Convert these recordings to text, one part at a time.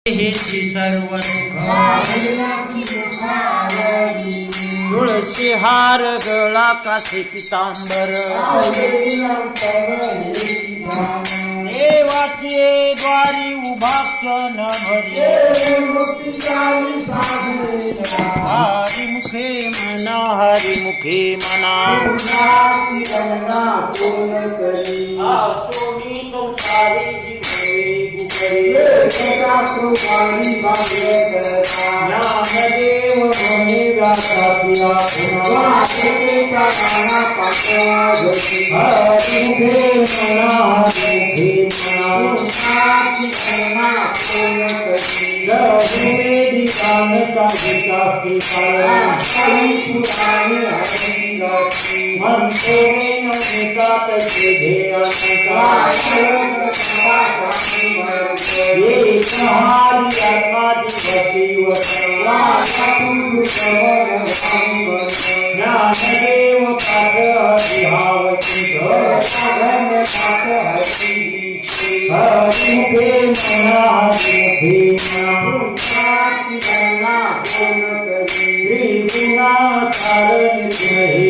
हेची सर्व तुळशी हार गळा कासे पितांबर देवाचे द्वारी उभा क्षण हरिमुखे म्हणा हरिमुखे म्हणा सोनी संसारी ज्ञानदेव म्हणे व्यासातिया हरिमुखे म्हणा हरिमुखे म्हणा वेदिकांचा विचासी म्हणतो नेता तसे ज्ञानदेव पाठ हरिमुखे म्हणा हरिमुखे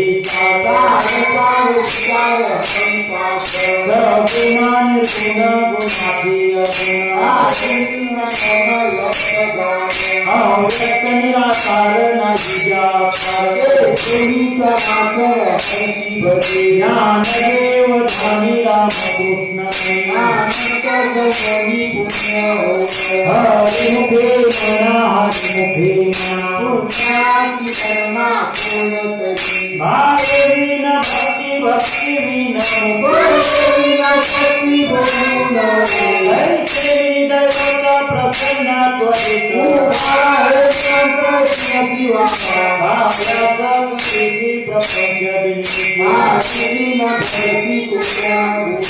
त्रिगुणा सार निर्गुण गुणाती अव्यक्त निराकार नाही ज्ञानदेव ध्यानी रामकृष्ण हरिमुखे म्हणा हरिमुखे भाववीन भक्ती भक्तिवीन दैवता प्रसन्न त्वरित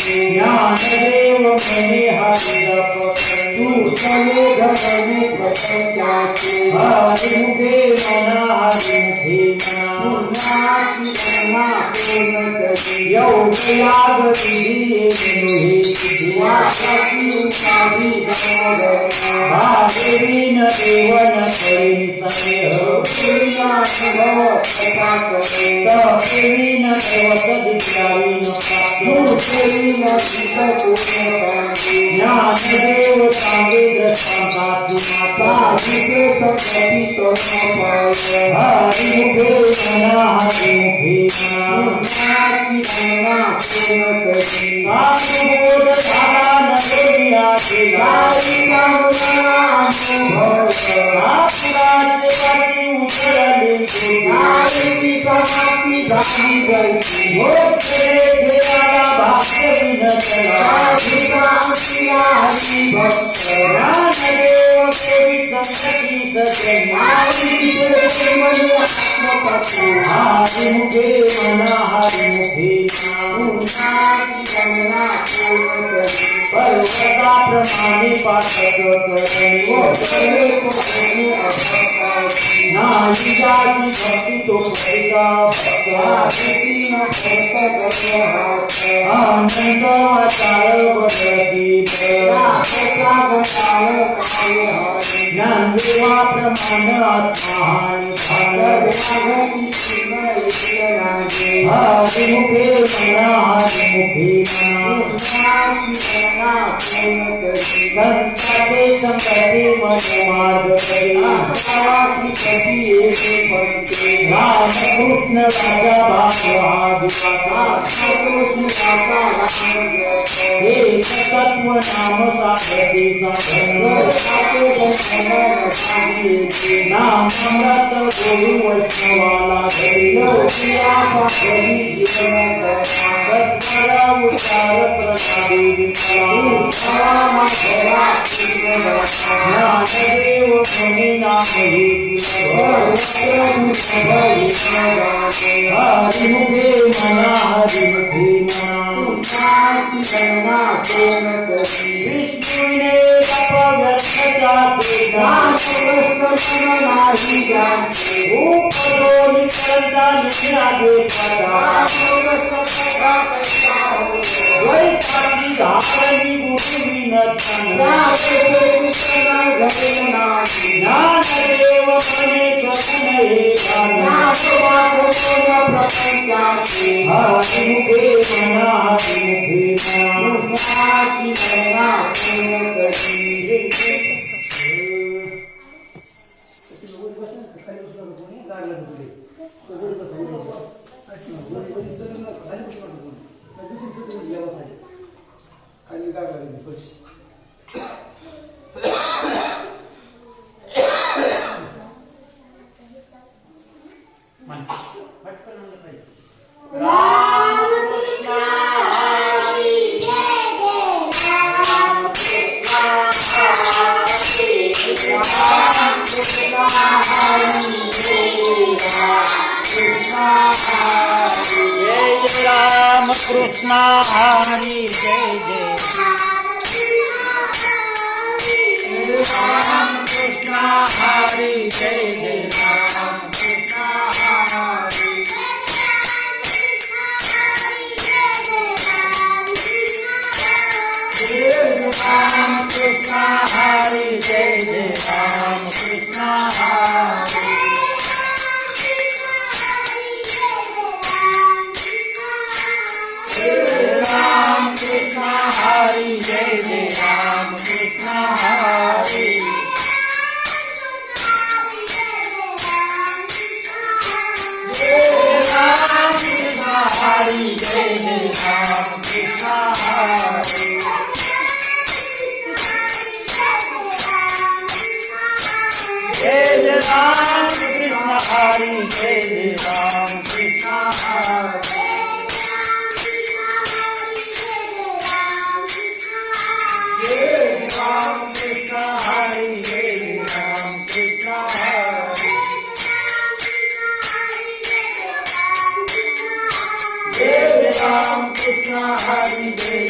ज्ञानदेव म्हणे हरिमुखे म्हणा हरिमुखे योग याग भावेन देवन करीन तपेवीन देवत दिव्यावीन ज्ञानदेव सांगे दृष्टांताची हरिमुखे म्हणा हरिमुखे बोध झाला नगरिया हरिमुखे म्हणा हरिमुखे पर्वताप्रमाणे पाठक नाही जाची भक्ती तो आनंद वाचाळ बदती ज्ञानदेवा प्रमाण हरिमुखे म्हणा हरिमुखे संताचे संगती मनमार्ग रामकृष्ण राजा एक तत्व नाम साधती नाम अमृत गुरु वैष्णवाला उच्चार प्रसादी ज्ञानदेव मुनि नाम हरिमुखे म्हणा हरिमुखे विष्णुने अपव्यक्त जाते उपदोली करता निरागे पदा वैताली धारणी गुरु विनतन कृष्ण हरी जय जय राम कृष्ण हरी जय जय राम कृष्ण हरी राम कृष्ण हरी जय जय राम कृष्ण हरी राम कृष्ण हरी जय जय राम कृष्ण हरी राम कृष्ण हरी जय जय राम कृष्ण हरी जय जय राम कृष्ण हरी जय जय राम कृष्ण हरी राम कृष्ण हरी जय राम कृष्ण हरी जय राम कृष्ण हरी जय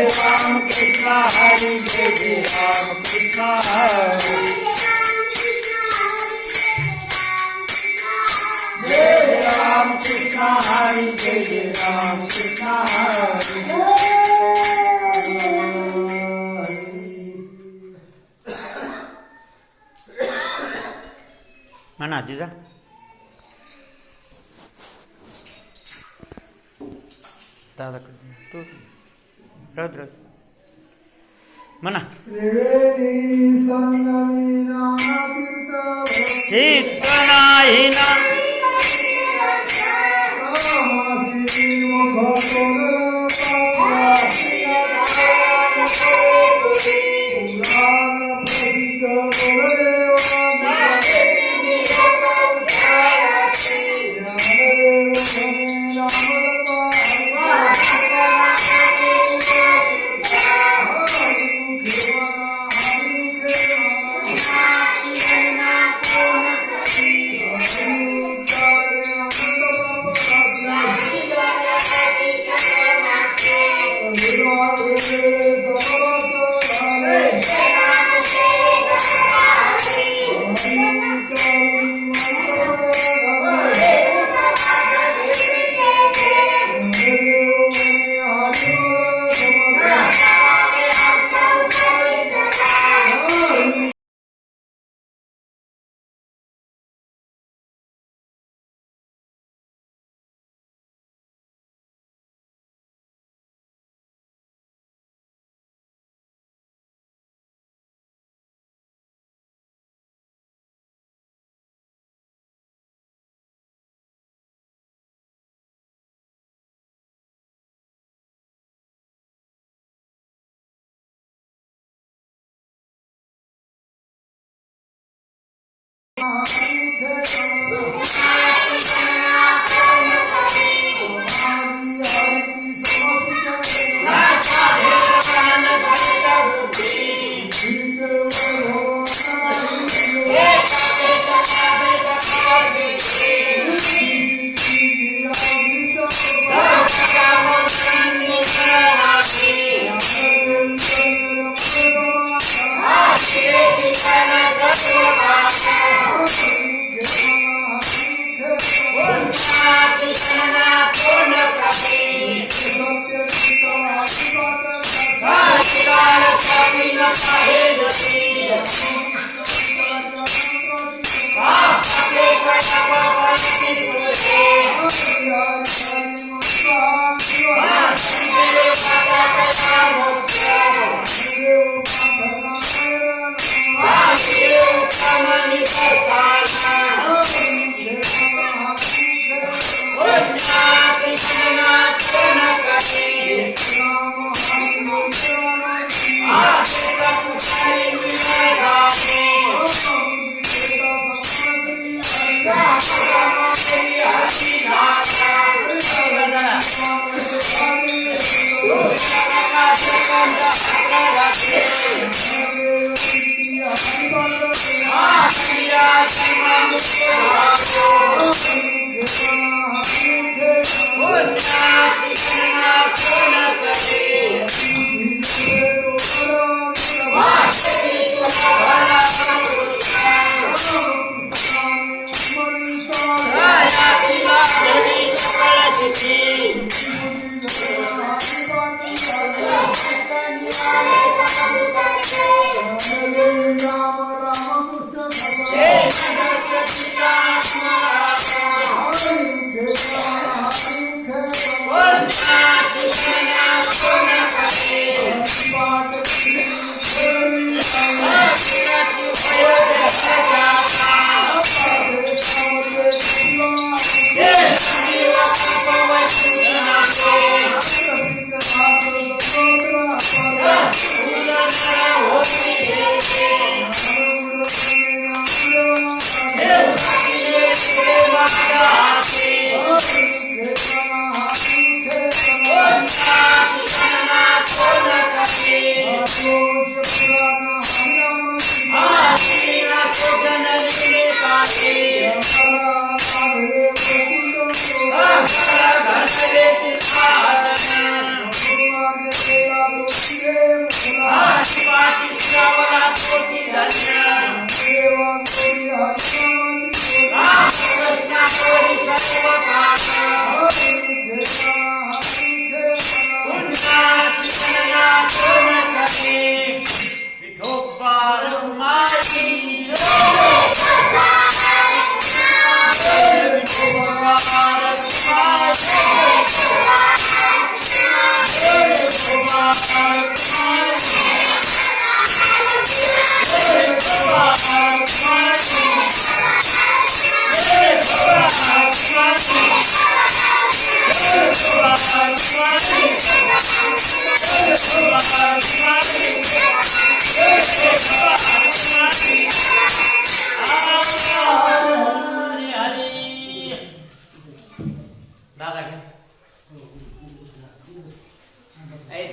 राम कृष्ण हरी जय राम कृष्ण हरी जय राम कृष्ण हरी जय राम कृष्ण हरी जय राम कृष्ण हरी म्हणा तुझा दादा तू राहत राहत म्हणा चित्त नाही ना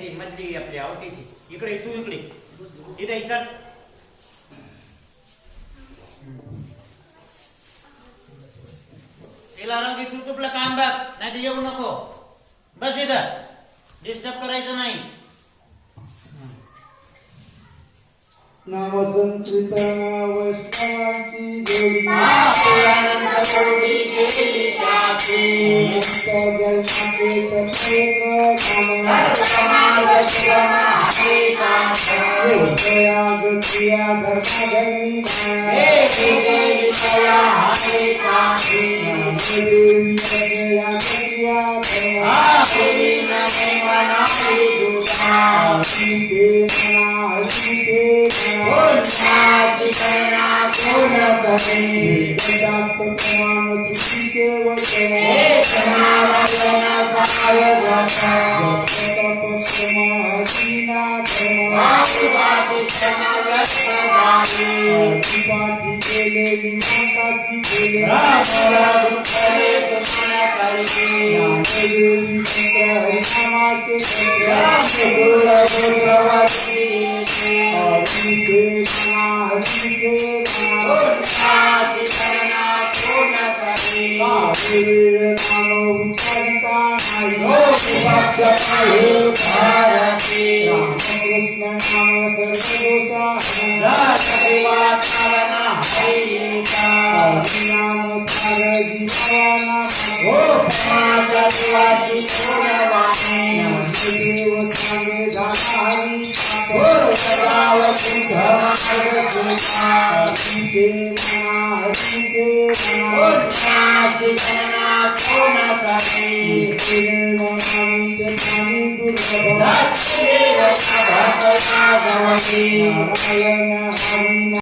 ती मधली आपली आवडीची इकडे तू इकडे इथे चल तिला राहू दे तू तुपलं काम बघ नाही तर येऊ नको बस इथं डिस्टर्ब करायचं नाही नामसंकृत वैष्णवांची जोडी जोडी गेली त्याची मुक्त जन्माचे प्रत्येक समाज शिवम हरे कांत प्रयाग क्रिया धर्माधर्मी हे देवी दया हरे कांत देवी प्रजया क्रिया देवी नमे मनाली दुर्गा हरिते मना हरिते पुण्याची गणना कोण करे वेदांत प्रमाण तुझीचे वचन हे समावलन काय जाता तप प्रमाण हरिना धर्म वासुवादी समव्यक्त झाली पाठी केलेली माताची केले दुःखले तुमन करी देवी मंत्र हरिनामाचे गुरु भगवती हरिते मना हरिते मना पुण्याची गणना कोण करी वेळ नाम उच्चारिता नाही भक्त आहे भारती रामकृष्ण नाम सर्वदोषा राजदेवात्मना हरिता हरिनाम सार जीवाना समाजवादी कोणवाणी देव सांगे झाला हरी गुरु सदाव शुद्ध मार्ग तुझा हरिते मना हरिते मना पुण्याची गणना कोण करी मनाचे पाणी दुर्लभ दक्षिणेव भक्ता गवती नारायण हरी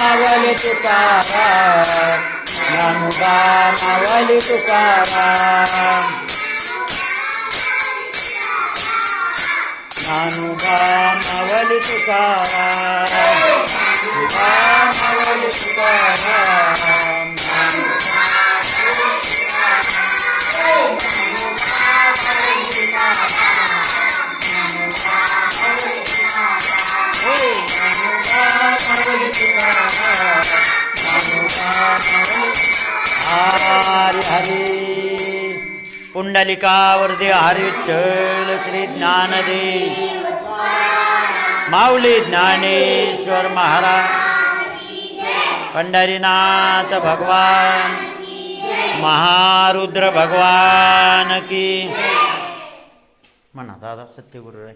मावली तुकाराम ज्ञानोबा मावली तुकाराम ज्ञानोबा मावली तुकाराम ज्ञानोबा मावली तुकाराम हरी हरी पुंडलिकावरती हरी विठ्ठल श्री ज्ञानदेव माऊली ज्ञानेश्वर महाराज पंढरीनाथ भगवान महारुद्र भगवान की म्हणा दादा सत्यगुरु